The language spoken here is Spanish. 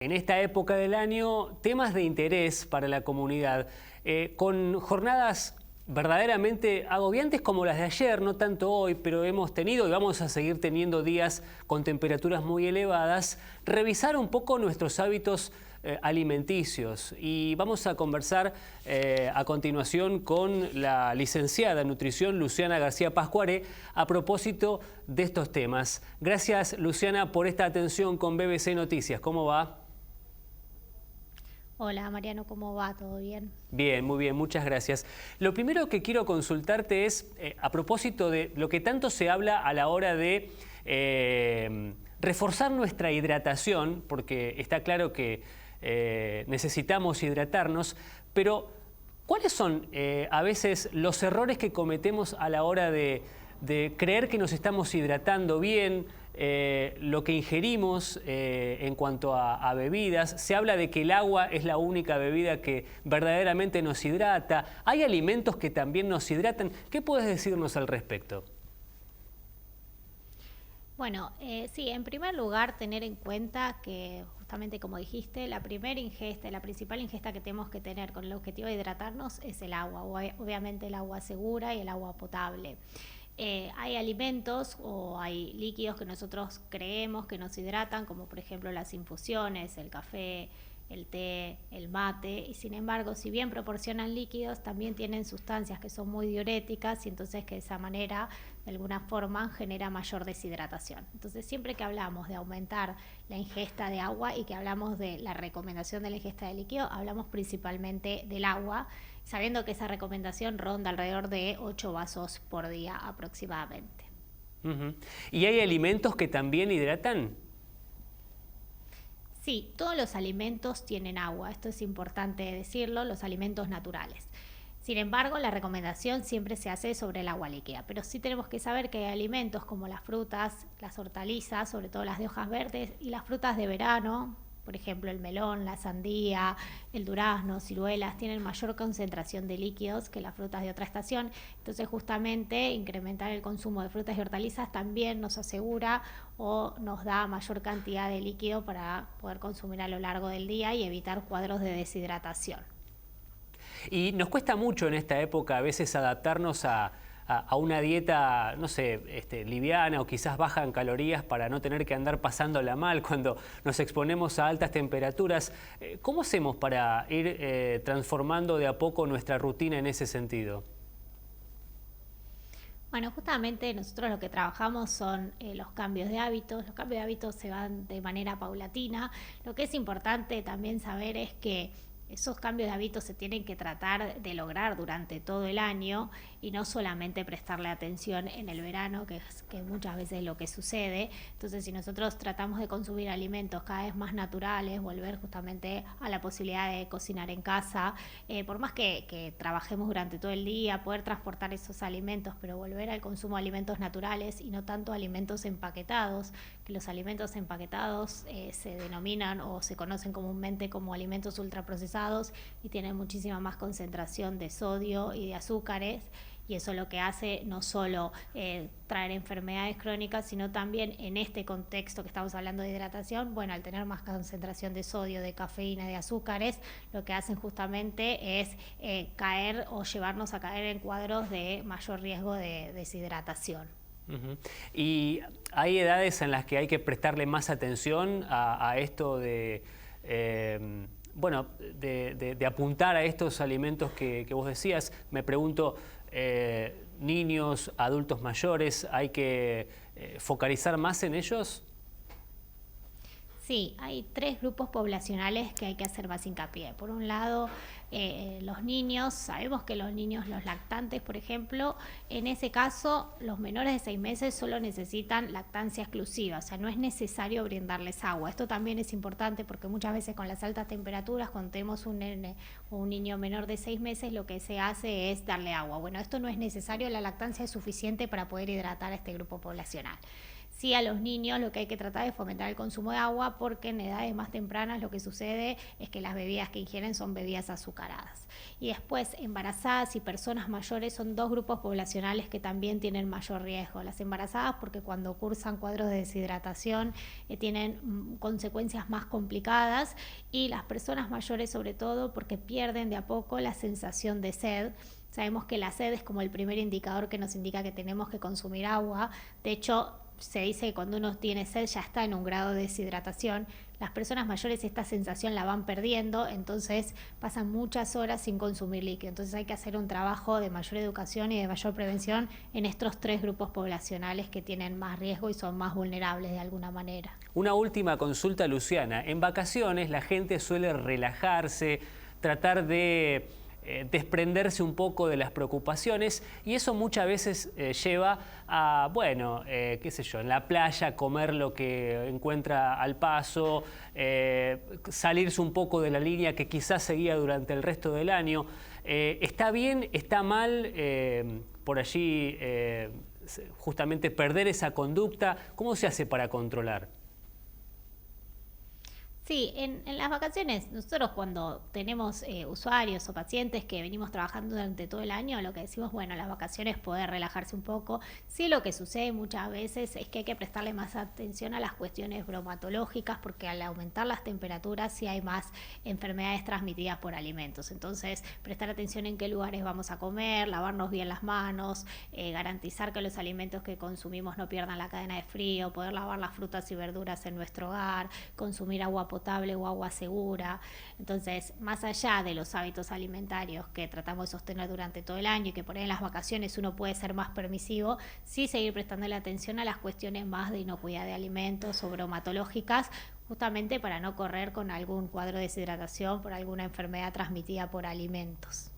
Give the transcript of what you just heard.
En esta época del año, temas de interés para la comunidad, con jornadas verdaderamente agobiantes como las de ayer, no tanto hoy, pero hemos tenido y vamos a seguir teniendo días con temperaturas muy elevadas, revisar un poco nuestros hábitos alimenticios. Y vamos a conversar a continuación con la licenciada en nutrición Luciana García Pascuaré a propósito de estos temas. Gracias, Luciana, por esta atención con BBC Noticias. ¿Cómo va? Hola Mariano, ¿cómo va? ¿Todo bien? Bien, muy bien, muchas gracias. Lo primero que quiero consultarte es, a propósito de lo que tanto se habla a la hora de reforzar nuestra hidratación, porque está claro que necesitamos hidratarnos, pero ¿cuáles son a veces los errores que cometemos a la hora de creer que nos estamos hidratando bien? Lo que ingerimos en cuanto a bebidas. Se habla de que el agua es la única bebida que verdaderamente nos hidrata. Hay alimentos que también nos hidratan. ¿Qué puedes decirnos al respecto? Bueno, sí, en primer lugar tener en cuenta que justamente como dijiste, la primera ingesta, la principal ingesta que tenemos que tener con el objetivo de hidratarnos es el agua, obviamente el agua segura y el agua potable. Hay alimentos o hay líquidos que nosotros creemos que nos hidratan, como por ejemplo las infusiones, el café, el té, el mate, y sin embargo, si bien proporcionan líquidos, también tienen sustancias que son muy diuréticas y entonces que de esa manera, de alguna forma, genera mayor deshidratación. Entonces, siempre que hablamos de aumentar la ingesta de agua y que hablamos de la recomendación de la ingesta de líquido, hablamos principalmente del agua, sabiendo que esa recomendación ronda alrededor de 8 vasos por día aproximadamente. ¿Y hay alimentos que también hidratan? Sí, todos los alimentos tienen agua, esto es importante decirlo, los alimentos naturales. Sin embargo, la recomendación siempre se hace sobre el agua líquida, pero sí tenemos que saber que hay alimentos como las frutas, las hortalizas, sobre todo las de hojas verdes, y las frutas de verano, por ejemplo el melón, la sandía, el durazno, ciruelas, tienen mayor concentración de líquidos que las frutas de otra estación. Entonces justamente incrementar el consumo de frutas y hortalizas también nos asegura o nos da mayor cantidad de líquido para poder consumir a lo largo del día y evitar cuadros de deshidratación. Y nos cuesta mucho en esta época a veces adaptarnos a una dieta, no sé, liviana o quizás baja en calorías para no tener que andar pasándola mal cuando nos exponemos a altas temperaturas. ¿Cómo hacemos para ir transformando de a poco nuestra rutina en ese sentido? Bueno, justamente nosotros lo que trabajamos son los cambios de hábitos. Los cambios de hábitos se van de manera paulatina. Lo que es importante también saber es que esos cambios de hábitos se tienen que tratar de lograr durante todo el año y no solamente prestarle atención en el verano, que muchas veces es lo que sucede. Entonces, si nosotros tratamos de consumir alimentos cada vez más naturales, volver justamente a la posibilidad de cocinar en casa, por más que trabajemos durante todo el día, poder transportar esos alimentos, pero volver al consumo de alimentos naturales y no tanto alimentos empaquetados, que los alimentos empaquetados se denominan o se conocen comúnmente como alimentos ultraprocesados y tienen muchísima más concentración de sodio y de azúcares, y eso lo que hace no solo traer enfermedades crónicas, sino también en este contexto que estamos hablando de hidratación, bueno, al tener más concentración de sodio, de cafeína, de azúcares, lo que hacen justamente es caer o llevarnos a caer en cuadros de mayor riesgo de deshidratación. Y hay edades en las que hay que prestarle más atención a esto de... bueno, de apuntar a estos alimentos que vos decías. Me pregunto, niños, adultos mayores, ¿hay que focalizar más en ellos? Sí, hay 3 grupos poblacionales que hay que hacer más hincapié. Por un lado, los niños, sabemos que los niños, los lactantes, por ejemplo, en ese caso, los menores de 6 meses solo necesitan lactancia exclusiva, o sea, no es necesario brindarles agua. Esto también es importante porque muchas veces con las altas temperaturas, cuando tenemos un nene o un niño menor de 6 meses, lo que se hace es darle agua. Bueno, esto no es necesario, la lactancia es suficiente para poder hidratar a este grupo poblacional. Sí, a los niños lo que hay que tratar es fomentar el consumo de agua, porque en edades más tempranas lo que sucede es que las bebidas que ingieren son bebidas azucaradas. Y después, embarazadas y personas mayores son dos grupos poblacionales que también tienen mayor riesgo. Las embarazadas porque cuando cursan cuadros de deshidratación tienen consecuencias más complicadas, y las personas mayores sobre todo porque pierden de a poco la sensación de sed. Sabemos que la sed es como el primer indicador que nos indica que tenemos que consumir agua. De hecho, se dice que cuando uno tiene sed ya está en un grado de deshidratación. Las personas mayores esta sensación la van perdiendo, entonces pasan muchas horas sin consumir líquido. Entonces hay que hacer un trabajo de mayor educación y de mayor prevención en estos tres grupos poblacionales que tienen más riesgo y son más vulnerables de alguna manera. Una última consulta, Luciana. En vacaciones la gente suele relajarse, tratar de desprenderse un poco de las preocupaciones, y eso muchas veces lleva a, bueno, qué sé yo, en la playa comer lo que encuentra al paso, salirse un poco de la línea que quizás seguía durante el resto del año. ¿Está bien, está mal por allí justamente perder esa conducta? ¿Cómo se hace para controlar? Sí, en las vacaciones, nosotros cuando tenemos usuarios o pacientes que venimos trabajando durante todo el año, lo que decimos, bueno, las vacaciones poder relajarse un poco. Sí, lo que sucede muchas veces es que hay que prestarle más atención a las cuestiones bromatológicas, porque al aumentar las temperaturas sí hay más enfermedades transmitidas por alimentos. Entonces, prestar atención en qué lugares vamos a comer, lavarnos bien las manos, garantizar que los alimentos que consumimos no pierdan la cadena de frío, poder lavar las frutas y verduras en nuestro hogar, consumir agua potable o agua segura. Entonces, más allá de los hábitos alimentarios que tratamos de sostener durante todo el año y que por ahí en las vacaciones uno puede ser más permisivo, sí seguir prestándole atención a las cuestiones más de inocuidad de alimentos o bromatológicas, justamente para no correr con algún cuadro de deshidratación por alguna enfermedad transmitida por alimentos.